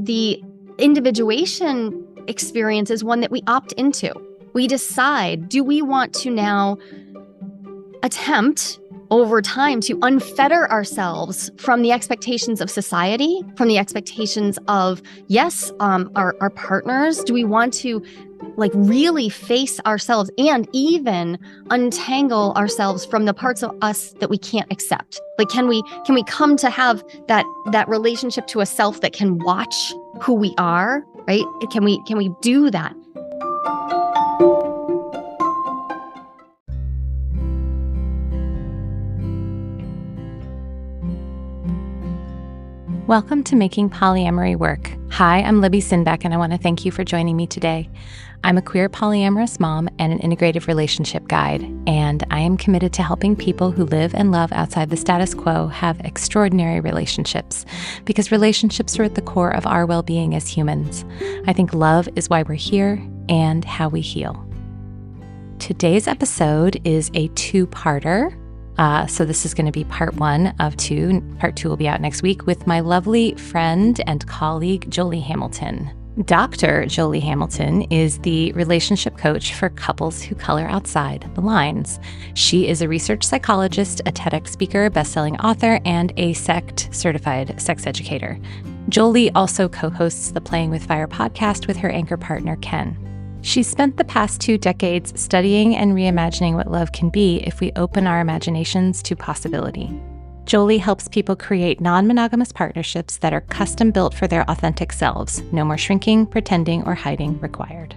The individuation experience is one that we opt into. We decide, do we want to now attempt over time to unfetter ourselves from the expectations of society, from the expectations of, yes, our partners? Do we want to really face ourselves and even untangle ourselves from the parts of us that we can't accept? Can we come to have that relationship to a self that can watch who we are, right? Can we do that? Welcome to Making Polyamory Work. Hi, I'm Libby Sinbeck, and I want to thank you for joining me today. I'm a queer polyamorous mom and an integrative relationship guide, and I am committed to helping people who live and love outside the status quo have extraordinary relationships, because relationships are at the core of our well-being as humans. I think love is why we're here and how we heal. Today's episode is a two-parter. So this is going to be part one of two. Part two will be out next week with my lovely friend and colleague, Joli Hamilton. Dr. Joli Hamilton is the relationship coach for couples who color outside the lines. She is a research psychologist, a TEDx speaker, best-selling author, and a SECT certified sex educator. Joli also co-hosts the Playing with Fire podcast with her anchor partner, Ken. She's spent the past 2 decades studying and reimagining what love can be if we open our imaginations to possibility. Joli helps people create non-monogamous partnerships that are custom-built for their authentic selves. No more shrinking, pretending, or hiding required.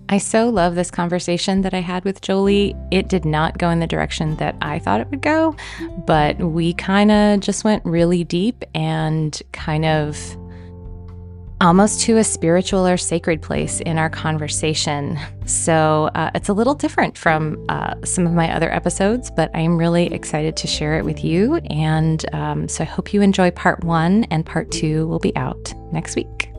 I so love this conversation that I had with Joli. It did not go in the direction that I thought it would go, but we kind of just went really deep and kind of almost to a spiritual or sacred place in our conversation. So it's a little different from some of my other episodes, but I'm really excited to share it with you. And so I hope you enjoy part one, and part two will be out next week.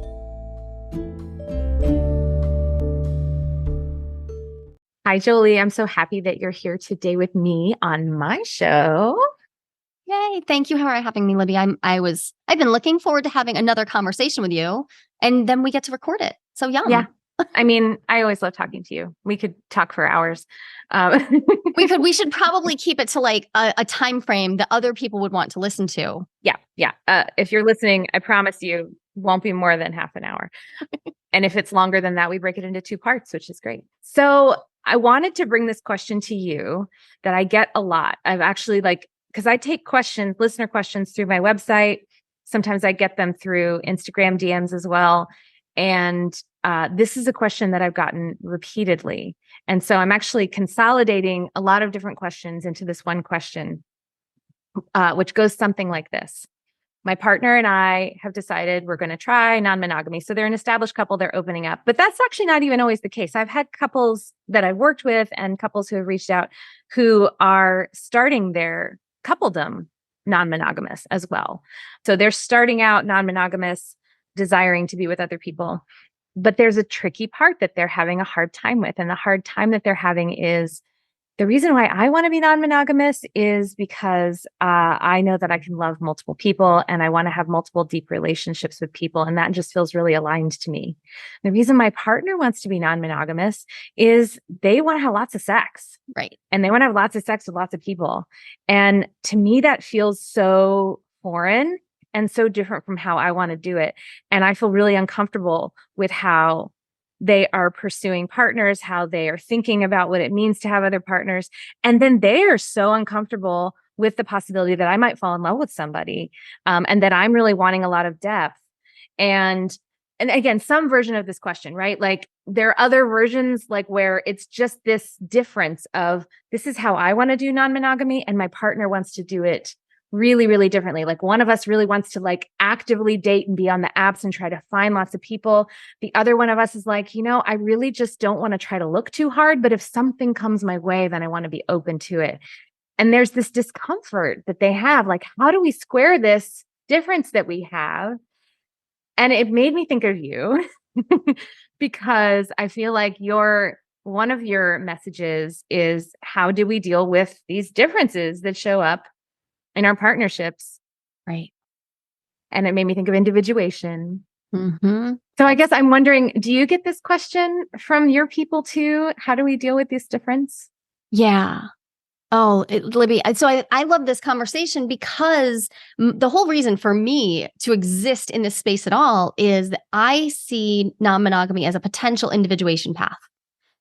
Hi, Joli. I'm so happy that you're here today with me on my show. Yay. Thank you for having me, Libby. I've been looking forward to having another conversation with you, and then we get to record it. So yum. Yeah. I mean, I always love talking to you. We could talk for hours. We should probably keep it to a time frame that other people would want to listen to. Yeah. If you're listening, I promise you won't be more than half an hour. And if it's longer than that, we break it into 2 parts, which is great. So I wanted to bring this question to you that I get a lot. I've actually because I take listener questions through my website. Sometimes I get them through Instagram DMs as well. And this is a question that I've gotten repeatedly. And so I'm actually consolidating a lot of different questions into this one question, which goes something like this. My partner and I have decided we're going to try non-monogamy. So they're an established couple, they're opening up. But that's actually not even always the case. I've had couples that I've worked with and couples who have reached out who are starting their coupledom non-monogamous as well. So they're starting out non-monogamous, desiring to be with other people. But there's a tricky part that they're having a hard time with. And the hard time that they're having is, the reason why I want to be non-monogamous is because I know that I can love multiple people and I want to have multiple deep relationships with people. And that just feels really aligned to me. The reason my partner wants to be non-monogamous is they want to have lots of sex. Right. And they want to have lots of sex with lots of people. And to me, that feels so foreign and so different from how I want to do it. And I feel really uncomfortable with how they are pursuing partners, how they are thinking about what it means to have other partners. And then they are so uncomfortable with the possibility that I might fall in love with somebody, and that I'm really wanting a lot of depth. And again, some version of this question, right? There are other versions where it's just this difference of, this is how I want to do non-monogamy and my partner wants to do it really, really differently. One of us really wants to actively date and be on the apps and try to find lots of people. The other one of us is I really just don't want to try to look too hard, but if something comes my way, then I want to be open to it. And there's this discomfort that they have, how do we square this difference that we have? And it made me think of you because I feel like one of your messages is, how do we deal with these differences that show up in our partnerships? Right. And it made me think of individuation. Mm-hmm. So I guess I'm wondering, do you get this question from your people too? How do we deal with this difference? Yeah. Oh, Libby. So I love this conversation because the whole reason for me to exist in this space at all is that I see non-monogamy as a potential individuation path.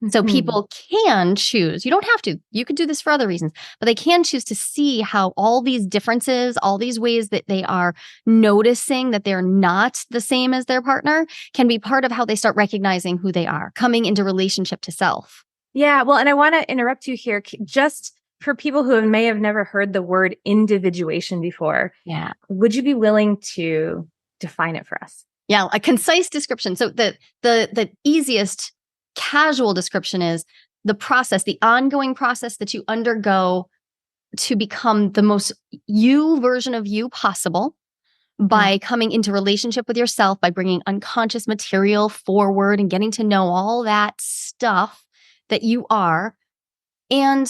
So people can choose. You don't have to. You could do this for other reasons, but they can choose to see how all these differences, all these ways that they are noticing that they're not the same as their partner can be part of how they start recognizing who they are, coming into relationship to self. Yeah, well, and I want to interrupt you here just for people who may have never heard the word individuation before. Yeah. Would you be willing to define it for us? Yeah, a concise description. So the easiest casual description is the process, the ongoing process that you undergo to become the most you version of you possible by coming into relationship with yourself, by bringing unconscious material forward and getting to know all that stuff that you are. And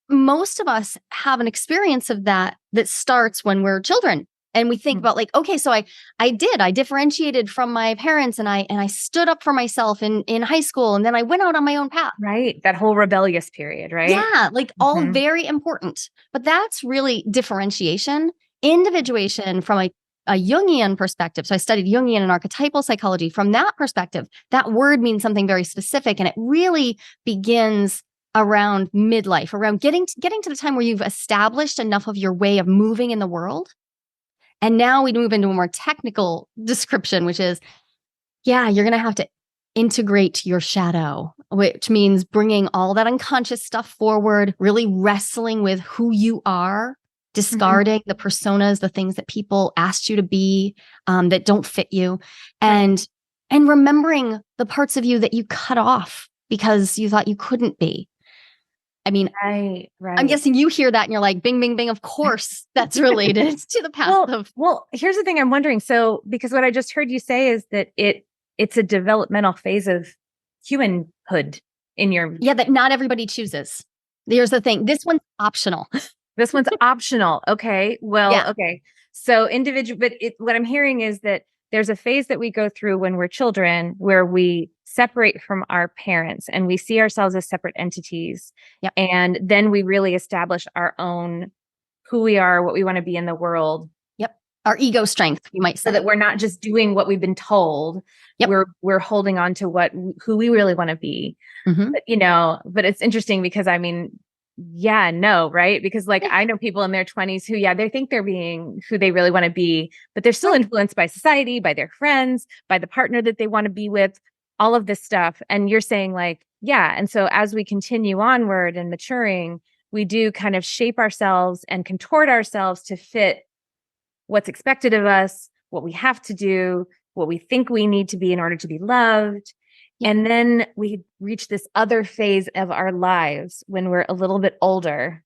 most of us have an experience of that starts when we're children. And we think about like, okay, so I differentiated from my parents and I stood up for myself in high school. And then I went out on my own path. Right. That whole rebellious period, right? Yeah. Like all very important, but that's really differentiation. Individuation from a Jungian perspective. So I studied Jungian and archetypal psychology. From that perspective, that word means something very specific. And it really begins around midlife, around getting to the time where you've established enough of your way of moving in the world. And now we move into a more technical description, which is, yeah, you're going to have to integrate your shadow, which means bringing all that unconscious stuff forward, really wrestling with who you are, discarding the personas, the things that people asked you to be that don't fit you, and remembering the parts of you that you cut off because you thought you couldn't be. I mean, I'm guessing you hear that and you're like, bing, bing, bing. Of course, that's related to the path of. Well, here's the thing I'm wondering. So, because what I just heard you say is that it's a developmental phase of humanhood in your. Yeah, that not everybody chooses. Here's the thing. This one's optional. This one's optional. Okay. Well, okay. So but what I'm hearing is that there's a phase that we go through when we're children where we separate from our parents and we see ourselves as separate entities. Yep. And then we really establish our own, who we are, what we want to be in the world. Yep. Our ego strength, you might say. So that we're not just doing what we've been told. Yep. We're holding on to who we really want to be. But, but it's interesting because I mean, yeah, no, right? Because like I know people in their 20s who, they think they're being who they really want to be, but they're still influenced by society, by their friends, by the partner that they want to be with, all of this stuff. And you're saying like, yeah. And so as we continue onward and maturing, we do kind of shape ourselves and contort ourselves to fit what's expected of us, what we have to do, what we think we need to be in order to be loved. And then we reach this other phase of our lives when we're a little bit older,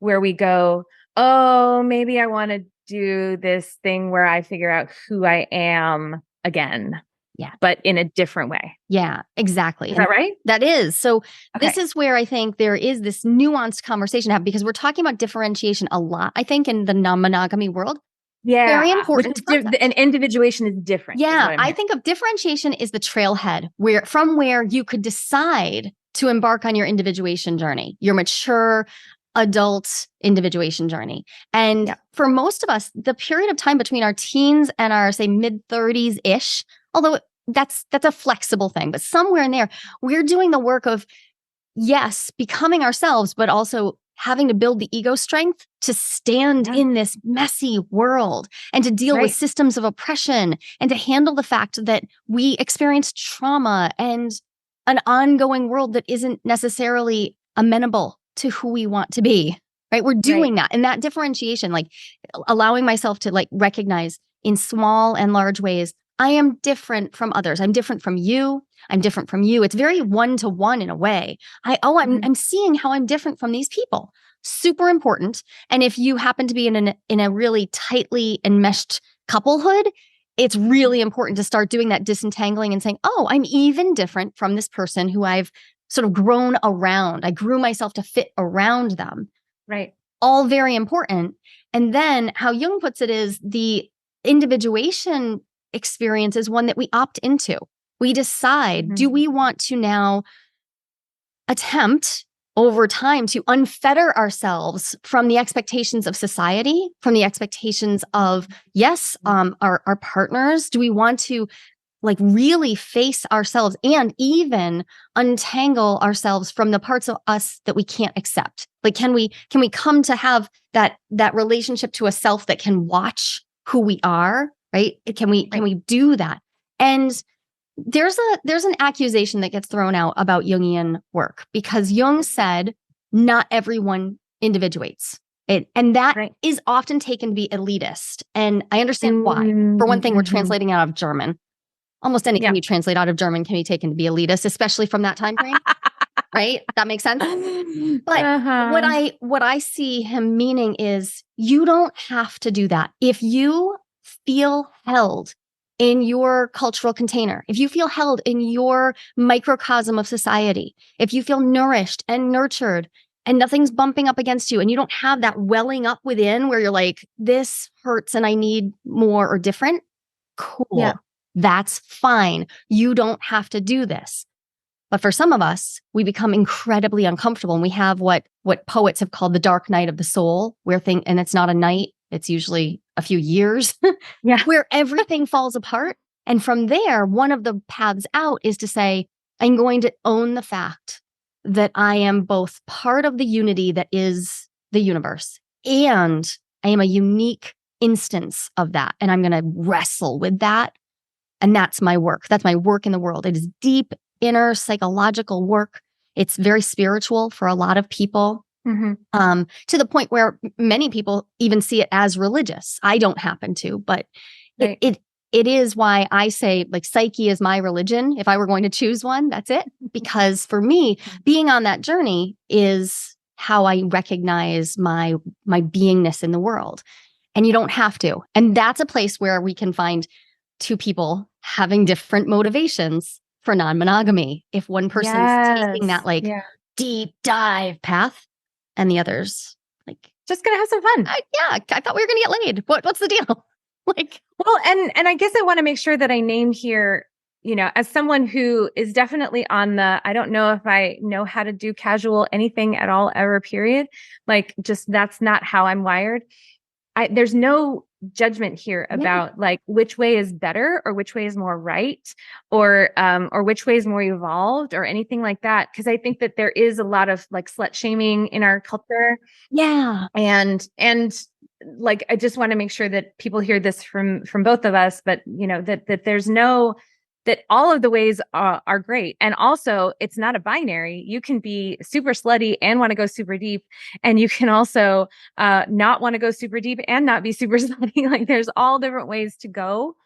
where we go, oh, maybe I want to do this thing where I figure out who I am again. Yeah. But in a different way. Yeah, exactly. Is that right? That is. So this is where I think there is this nuanced conversation to have because we're talking about differentiation a lot, I think, in the non-monogamy world. Yeah. Very important. And individuation is different. Yeah. I think of differentiation is the trailhead from where you could decide to embark on your individuation journey, your mature adult individuation journey. And for most of us, the period of time between our teens and our, say, mid-30s-ish, although that's a flexible thing, but somewhere in there, we're doing the work of, yes, becoming ourselves, but also having to build the ego strength to stand in this messy world and to deal with systems of oppression and to handle the fact that we experience trauma and an ongoing world that isn't necessarily amenable to who we want to be, right? We're doing that. And that differentiation, like allowing myself to like recognize in small and large ways, I am different from others. I'm different from you. I'm different from you. It's very one-to-one in a way. I'm seeing how I'm different from these people. Super important. And if you happen to be in a really tightly enmeshed couplehood, it's really important to start doing that disentangling and saying, oh, I'm even different from this person who I've sort of grown around. I grew myself to fit around them. Right. All very important. And then how Jung puts it is the individuation experience is one that we opt into. We decide, do we want to now attempt over time to unfetter ourselves from the expectations of society, from the expectations of, yes, our partners? Do we want to like really face ourselves and even untangle ourselves from the parts of us that we can't accept? Like, can we come to have that relationship to a self that can watch who we are, right? Can we do that? And there's an accusation that gets thrown out about Jungian work because Jung said not everyone individuates. And that is often taken to be elitist. And I understand why. For one thing, we're translating out of German. Almost anything you translate out of German can be taken to be elitist, especially from that time frame. Right? That makes sense. But what I see him meaning is you don't have to do that. If you feel held in your cultural container, if you feel held in your microcosm of society, if you feel nourished and nurtured and nothing's bumping up against you and you don't have that welling up within where you're like, this hurts and I need more or different, cool. Yeah. That's fine. You don't have to do this. But for some of us, we become incredibly uncomfortable and we have what poets have called the dark night of the soul, and it's not a night, it's usually a few years, where everything falls apart. And from there, one of the paths out is to say, I'm going to own the fact that I am both part of the unity that is the universe, and I am a unique instance of that. And I'm going to wrestle with that. And that's my work. That's my work in the world. It is deep, inner psychological work. It's very spiritual for a lot of people, to the point where many people even see it as religious. I don't happen to, but it is why I say like psyche is my religion. If I were going to choose one, that's it. Because for me, being on that journey is how I recognize my beingness in the world. And you don't have to. And that's a place where we can find two people having different motivations for non-monogamy. If one person's taking that deep dive path and the other's like just gonna have some fun. I thought we were gonna get laid. What's the deal? Well, and I guess I want to make sure that I name here, as someone who is definitely on the, I don't know if I know how to do casual anything at all ever, period. Like just that's not how I'm wired. There's no judgment here about like which way is better or which way is more right or which way is more evolved or anything like that. Cause I think that there is a lot of like slut shaming in our culture. Yeah. And like, I just want to make sure that people hear this from both of us, but that there's that all of the ways are great. And also it's not a binary. You can be super slutty and want to go super deep. And you can also not want to go super deep and not be super slutty. Like there's all different ways to go.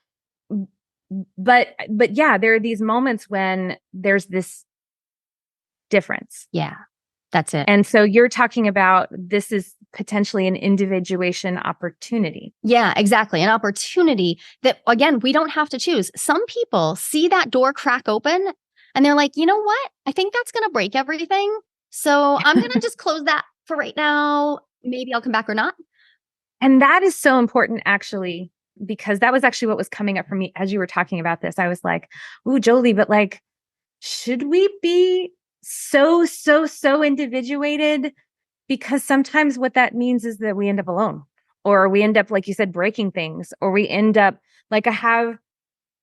But yeah, there are these moments when there's this difference. Yeah, that's it. And so you're talking about this is potentially an individuation opportunity. Yeah, exactly. An opportunity that, again, we don't have to choose. Some people see that door crack open and they're like, you know what? I think that's going to break everything. So I'm going to just close that for right now. Maybe I'll come back or not. And that is so important, actually, because that was actually what was coming up for me as you were talking about this. I was like, ooh, Joli, but like, should we be so individuated? Because sometimes what that means is that we end up alone, or we end up, like you said, breaking things, or we end up like I have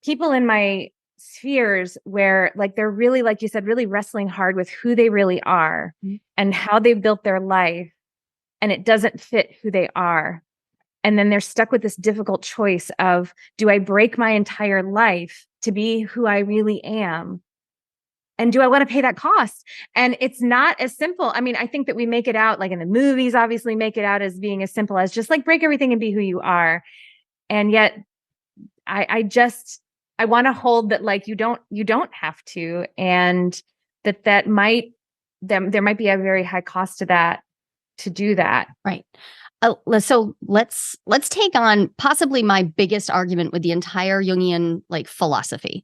people in my spheres where like they're really, like you said, really wrestling hard with who they really are and how they've built their life. And it doesn't fit who they are. And then they're stuck with this difficult choice of, do I break my entire life to be who I really am? And do I want to pay that cost? And it's not as simple. I mean, I think that we make it out, like in the movies, obviously make it out as being as simple as just like break everything and be who you are. And yet I want to hold that, like, you don't have to. And there might be a very high cost to that, to do that. Right. So let's take on possibly my biggest argument with the entire Jungian like philosophy.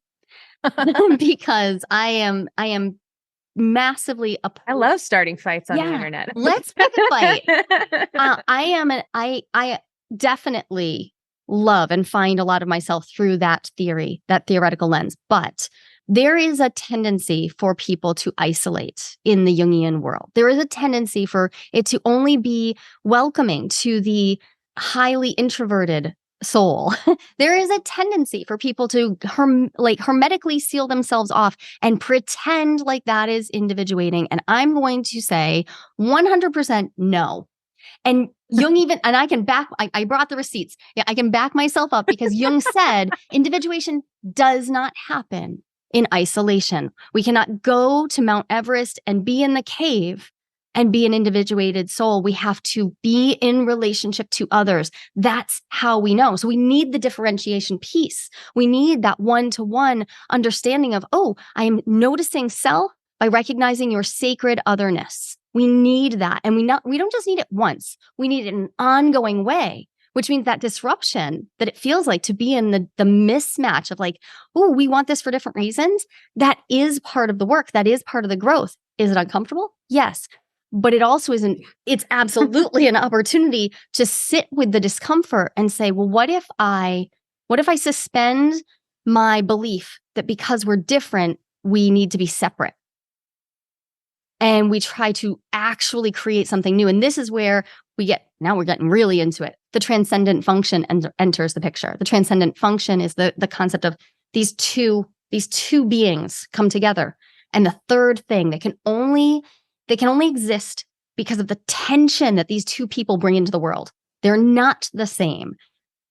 Because I am massively opposed. I love starting fights on the internet. Let's pick a fight. I definitely love and find a lot of myself through that theory, that theoretical lens. But there is a tendency for people to isolate in the Jungian world. There is a tendency for it to only be welcoming to the highly introverted soul. There is a tendency for people to hermetically seal themselves off and pretend like that is individuating. And I'm going to say 100% no. And Jung even, and I brought the receipts. Yeah, I can back myself up because Jung said individuation does not happen in isolation. We cannot go to Mount Everest and be in the cave and be an individuated soul. We have to be in relationship to others. That's how we know. So we need the differentiation piece. We need that one-to-one understanding of, oh, I am noticing self by recognizing your sacred otherness. We need that. And we don't just need it once. We need it in an ongoing way, which means that disruption that it feels like to be in the mismatch of like, oh, we want this for different reasons. That is part of the work. That is part of the growth. Is it uncomfortable? Yes. But it also isn't, it's absolutely an opportunity to sit with the discomfort and say, well, what if I suspend my belief that because we're different, we need to be separate? And we try to actually create something new. And this is where now we're getting really into it. The transcendent function enters the picture. The transcendent function is the concept of these two beings come together. And the third thing, they can only exist because of the tension that these two people bring into the world. They're not the same.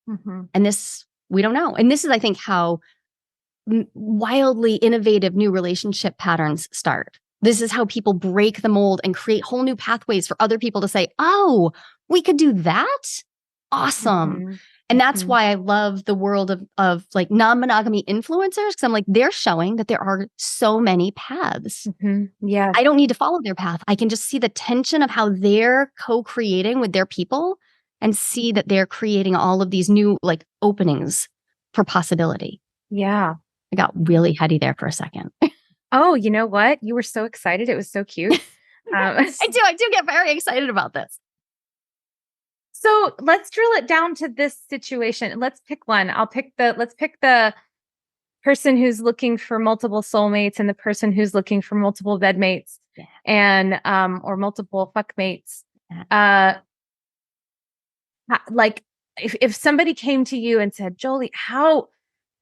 Mm-hmm. And this, we don't know. And this is, I think, how wildly innovative new relationship patterns start. This is how people break the mold and create whole new pathways for other people to say, oh, we could do that? Awesome. Mm-hmm. And that's why I love the world of like non-monogamy influencers, because I'm like, they're showing that there are so many paths. Mm-hmm. Yeah. I don't need to follow their path. I can just see the tension of how they're co-creating with their people and see that they're creating all of these new like openings for possibility. Yeah. I got really heady there for a second. Oh, you know what? You were so excited. It was so cute. I do get very excited about this. So let's drill it down to this situation. Let's pick one. Let's pick the person who's looking for multiple soulmates and the person who's looking for multiple bedmates and, or multiple fuckmates. Like if somebody came to you and said, Joli, how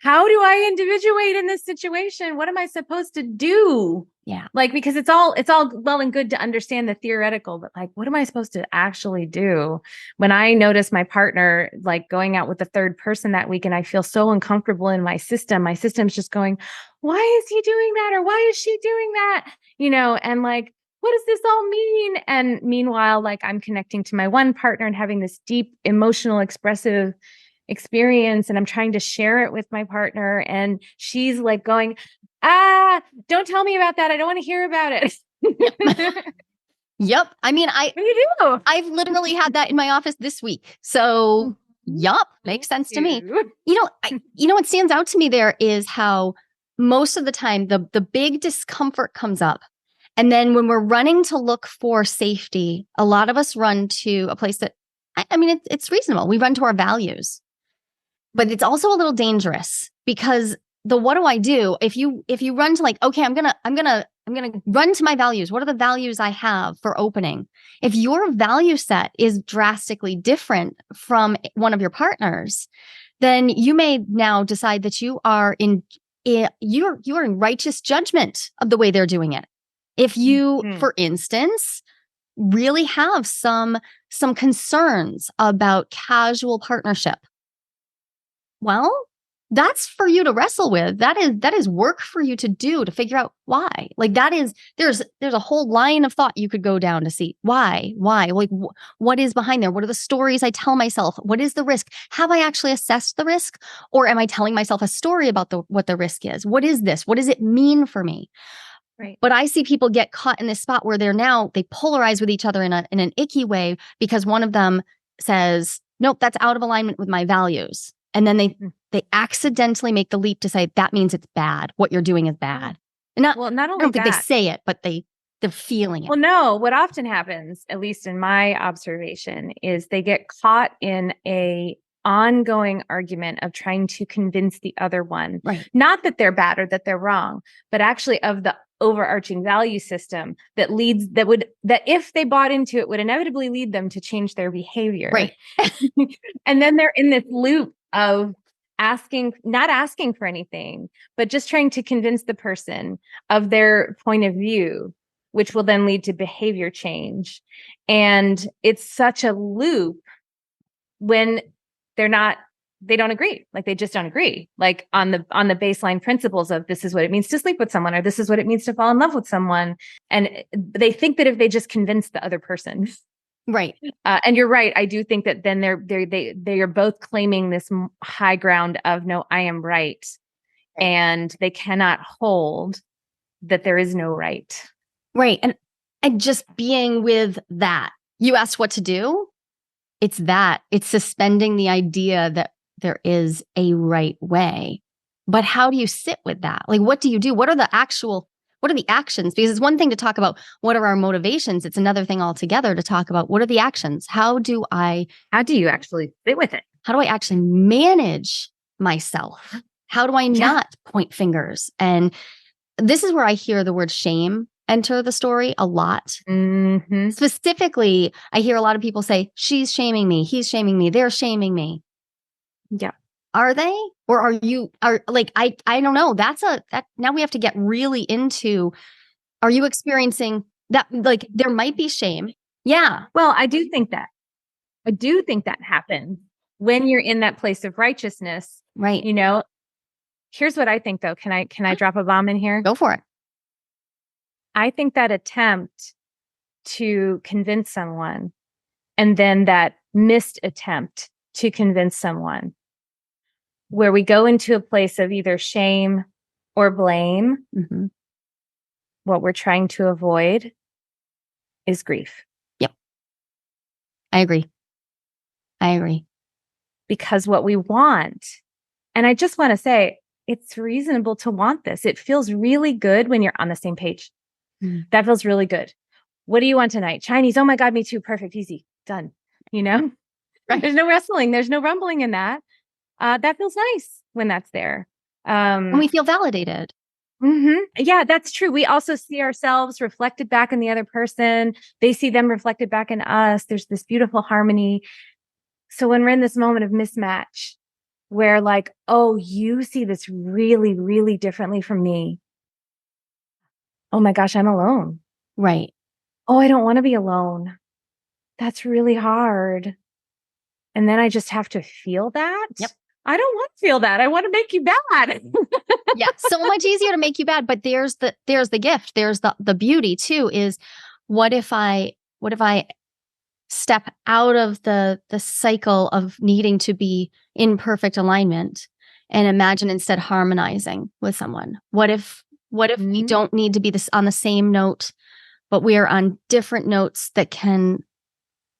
do I individuate in this situation? What am I supposed to do? Yeah. Like, because it's all well and good to understand the theoretical, but like, what am I supposed to actually do when I notice my partner, like going out with a third person that week and I feel so uncomfortable in my system? My system's just going, why is he doing that? Or why is she doing that? And like, what does this all mean? And meanwhile, like I'm connecting to my one partner and having this deep emotional, expressive experience, and I'm trying to share it with my partner, and she's like going, don't tell me about that. I don't want to hear about it. Yep. I mean, what do you do? I've literally had that in my office this week. So, yup, makes sense to me. What stands out to me there is how most of the time the big discomfort comes up. And then when we're running to look for safety, a lot of us run to a place that, I mean, it's reasonable. We run to our values. But it's also a little dangerous because what do I do if you run to like, okay, I'm gonna run to my values. What are the values I have for opening? If your value set is drastically different from one of your partners, then you may now decide that you are in righteous judgment of the way they're doing it. If you, for instance, really have some concerns about casual partnership, well, that's for you to wrestle with. That is work for you to do to figure out why. Like there's a whole line of thought you could go down to see why, like what is behind there? What are the stories I tell myself? What is the risk? Have I actually assessed the risk? Or am I telling myself a story about what the risk is? What is this? What does it mean for me? Right. But I see people get caught in this spot where they polarize with each other in an icky way because one of them says, nope, that's out of alignment with my values. And then they accidentally make the leap to say, that means it's bad. What you're doing is bad. And not only I don't think they say it, but they're feeling it. Well, no, what often happens, at least in my observation, is they get caught in a ongoing argument of trying to convince the other one, Right. not that they're bad or that they're wrong, but actually of the overarching value system that if they bought into it, would inevitably lead them to change their behavior. Right. And then they're in this loop of not asking for anything, but just trying to convince the person of their point of view, which will then lead to behavior change. And it's such a loop when they don't agree. Like they just don't agree. Like on the baseline principles of this is what it means to sleep with someone, or this is what it means to fall in love with someone. And they think that if they just convince the other person. Right. And you're right. I do think that then they are both claiming this high ground of, no, I am right. And they cannot hold that there is no right. Right. And just being with that, you asked what to do. It's suspending the idea that there is a right way. But how do you sit with that? Like, what do you do? What are the actions? Because it's one thing to talk about what are our motivations. It's another thing altogether to talk about what are the actions? How do you actually sit with it? How do I actually manage myself? How do I not point fingers? And this is where I hear the word shame enter the story a lot. Mm-hmm. Specifically, I hear a lot of people say, she's shaming me, he's shaming me, they're shaming me. Yeah. Are they? Or I don't know. Now we have to get really into, are you experiencing that? Like there might be shame. Yeah. Well, I do think that happens when you're in that place of righteousness. Right. You know, here's what I think though. Can I drop a bomb in here? Go for it. I think that attempt to convince someone and then that missed attempt to convince someone, where we go into a place of either shame or blame, mm-hmm. what we're trying to avoid is grief. Yep. I agree. Because what we want, and I just want to say, it's reasonable to want this. It feels really good when you're on the same page. Mm. That feels really good. What do you want tonight? Chinese. Oh my God, me too. Perfect. Easy. Done. You know, right. There's no wrestling. There's no rumbling in that. That feels nice when that's there. And we feel validated. Mm-hmm. Yeah, that's true. We also see ourselves reflected back in the other person. They see them reflected back in us. There's this beautiful harmony. So when we're in this moment of mismatch, where like, oh, you see this really, really differently from me. Oh my gosh, I'm alone. Right. Oh, I don't want to be alone. That's really hard. And then I just have to feel that. Yep. I don't want to feel that. I want to make you bad. Yeah, so much easier to make you bad. But there's the gift. There's the beauty too. Is what if I step out of the cycle of needing to be in perfect alignment and imagine instead harmonizing with someone? What if mm-hmm. we don't need to be on the same note, but we are on different notes that can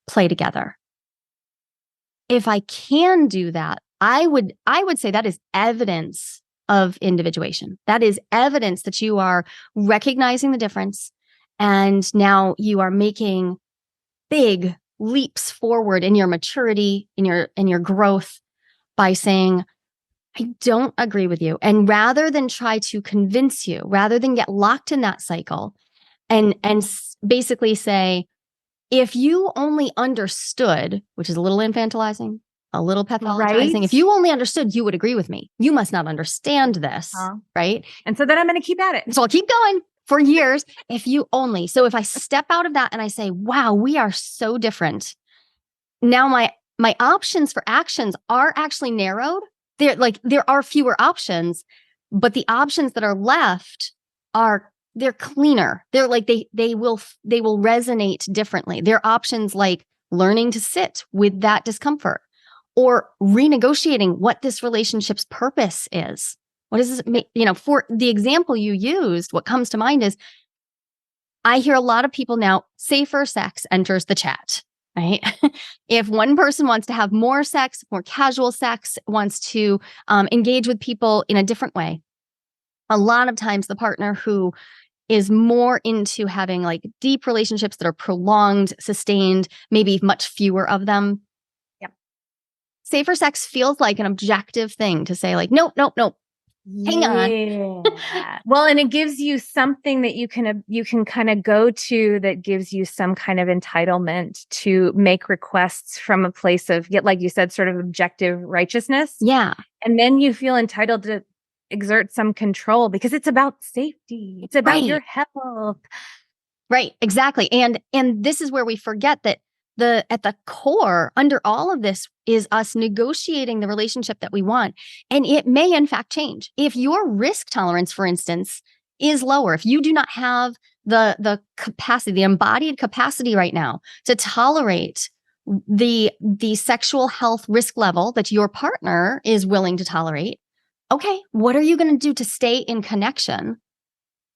play together? If I can do that, I would say that is evidence of individuation. That is evidence that you are recognizing the difference, and now you are making big leaps forward in your maturity, in your growth, by saying, I don't agree with you. And rather than try to convince you, rather than get locked in that cycle and basically say, if you only understood, which is a little infantilizing, a little pathologizing, right? If you only understood, you would agree with me. You must not understand this, right? And so then I'm going to keep at it. So I'll keep going for years. So if I step out of that and I say, wow, we are so different. Now my options for actions are actually narrowed. There are fewer options, but the options that are left they're cleaner. They're like, they will resonate differently. They're options like learning to sit with that discomfort, or renegotiating what this relationship's purpose is. What does this mean? For the example you used, what comes to mind is I hear a lot of people now, safer sex enters the chat, right? If one person wants to have more sex, more casual sex, wants to engage with people in a different way, a lot of times the partner who is more into having like deep relationships that are prolonged, sustained, maybe much fewer of them, Safer sex feels like an objective thing to say like, nope, nope, nope. Hang on. Well, and it gives you something that you can kind of go to that gives you some kind of entitlement to make requests from a place of, like you said, sort of objective righteousness. Yeah. And then you feel entitled to exert some control because it's about safety. It's about your health. Right. Exactly. And this is where we forget that at the core under all of this is us negotiating the relationship that we want. And it may in fact change. If your risk tolerance, for instance, is lower, if you do not have the capacity, the embodied capacity right now to tolerate the sexual health risk level that your partner is willing to tolerate, okay, what are you going to do to stay in connection?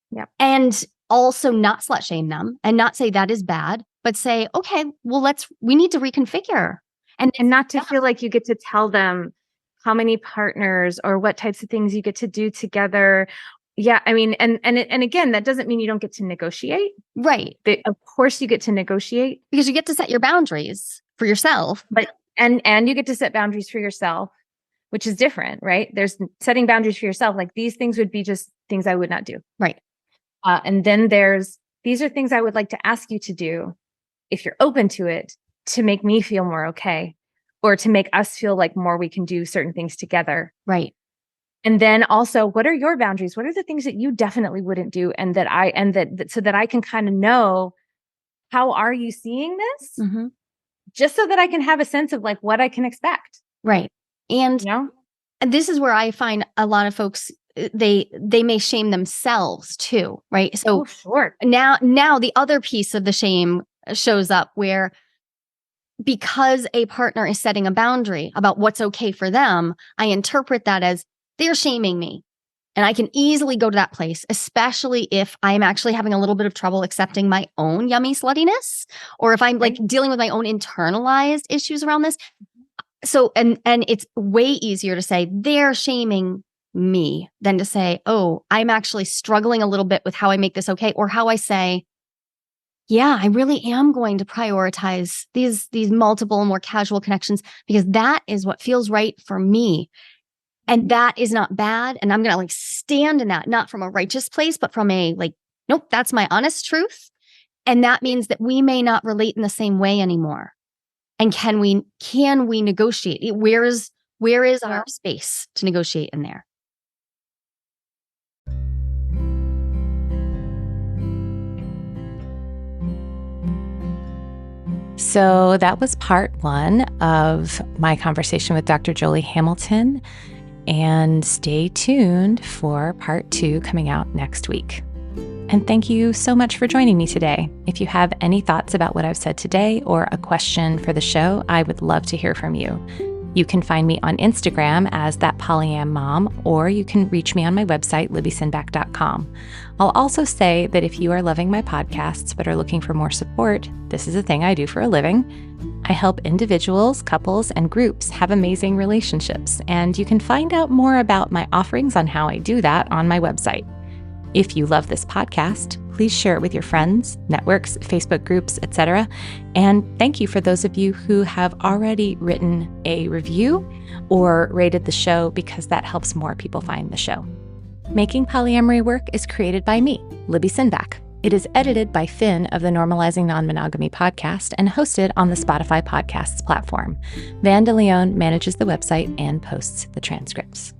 Yeah. And also not slut shame them and not say that is bad, but say, okay, well, we need to reconfigure. And not to feel like you get to tell them how many partners or what types of things you get to do together. Yeah. I mean, and again, that doesn't mean you don't get to negotiate. Right. Of course you get to negotiate. Because you get to set your boundaries for yourself. But, and you get to set boundaries for yourself, which is different, right? There's setting boundaries for yourself. Like these things would be just things I would not do. Right. And then these are things I would like to ask you to do if you're open to it, to make me feel more okay, or to make us feel like more we can do certain things together. Right. And then also, what are your boundaries? What are the things that you definitely wouldn't do? And so that I can kind of know, how are you seeing this? Mm-hmm. Just so that I can have a sense of like what I can expect. Right. And this is where I find a lot of folks, they may shame themselves too, right? So sure. Now the other piece of the shame shows up where, because a partner is setting a boundary about what's okay for them, I interpret that as they're shaming me. And I can easily go to that place, especially if I'm actually having a little bit of trouble accepting my own yummy sluttiness, or if I'm like dealing with my own internalized issues around this. So, and it's way easier to say they're shaming me than to say, oh, I'm actually struggling a little bit with how I make this okay, or how I say, yeah, I really am going to prioritize these multiple and more casual connections because that is what feels right for me. And that is not bad. And I'm going to like stand in that, not from a righteous place, but from a like, nope, that's my honest truth. And that means that we may not relate in the same way anymore. And can we negotiate? Where is our space to negotiate in there? So that was part 1 of my conversation with Dr. Joli Hamilton. And stay tuned for part 2 coming out next week. And thank you so much for joining me today. If you have any thoughts about what I've said today or a question for the show, I would love to hear from you. You can find me on Instagram as That Polyam Mom, or you can reach me on my website, libbysinback.com. I'll also say that if you are loving my podcasts but are looking for more support, this is a thing I do for a living. I help individuals, couples, and groups have amazing relationships, and you can find out more about my offerings on how I do that on my website. If you love this podcast, please share it with your friends, networks, Facebook groups, etc. And thank you for those of you who have already written a review or rated the show, because that helps more people find the show. Making Polyamory Work is created by me, Libby Sinback. It is edited by Finn of the Normalizing Non-Monogamy podcast and hosted on the Spotify Podcasts platform. Van de Leon manages the website and posts the transcripts.